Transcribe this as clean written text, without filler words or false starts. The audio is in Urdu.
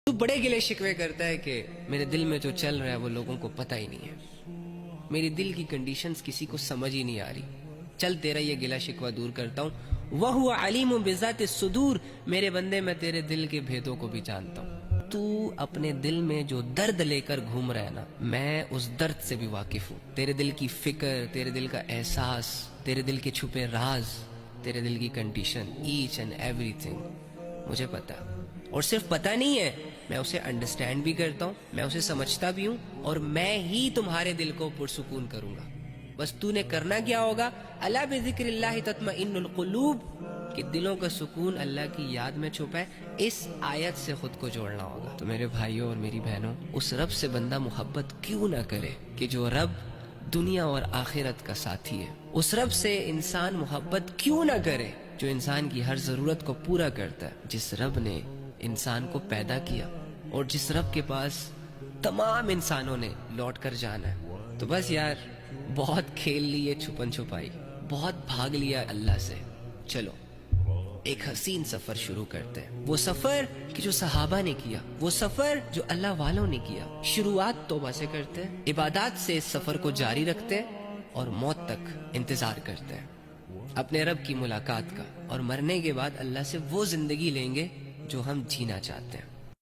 تو بڑے گلے شکوے کرتا ہے کہ میرے دل میں جو چل رہا ہے وہ لوگوں کو پتہ ہی نہیں ہے، میری دل کی کنڈیشنز کسی کو سمجھ ہی نہیں آ رہی۔ چل تیرا یہ گلہ شکوہ دور کرتا ہوں۔ وَهُوَ عَلِيمٌ بِذَاتِ الصُّدُورِ، میرے بندے میں تیرے دل کے بھیدوں کو بھی جانتا ہوں۔ تو اپنے دل میں جو درد لے کر گھوم رہا ہے نا، میں اس درد سے بھی واقف ہوں۔ تیرے دل کی فکر، تیرے دل کا احساس، تیرے دل کے چھپے راز، تیرے دل کی condition, each and everything مجھے پتا ہے۔ اور صرف پتا نہیں ہے، میں اسے انڈرسٹینڈ بھی کرتا ہوں، میں اسے سمجھتا بھی ہوں، اور میں ہی تمہارے دل کو پرسکون کروں گا۔ بس تو نے کرنا کیا ہوگا؟ الا بذکر اللہ تطمئن القلوب، کہ دلوں کا سکون اللہ کی یاد میں چھپا ہے۔ اس آیت سے خود کو جوڑنا ہوگا۔ تو میرے بھائیوں اور میری بہنوں، اس رب سے بندہ محبت کیوں نہ کرے کہ جو رب دنیا اور آخرت کا ساتھی ہے؟ اس رب سے انسان محبت کیوں نہ کرے جو انسان کی ہر ضرورت کو پورا کرتا ہے؟ جس رب نے انسان کو پیدا کیا اور جس رب کے پاس تمام انسانوں نے لوٹ کر جانا ہے۔ تو بس یار، بہت کھیل لیے چھپن چھپائی، بہت بھاگ لیا اللہ سے، چلو ایک حسین سفر شروع کرتے ہیں۔ وہ سفر کہ جو صحابہ نے کیا، وہ سفر جو اللہ والوں نے کیا۔ شروعات توبہ سے کرتے ہیں، عبادات سے اس سفر کو جاری رکھتے ہیں، اور موت تک انتظار کرتے ہیں اپنے رب کی ملاقات کا، اور مرنے کے بعد اللہ سے وہ زندگی لیں گے جو ہم جینا چاہتے ہیں۔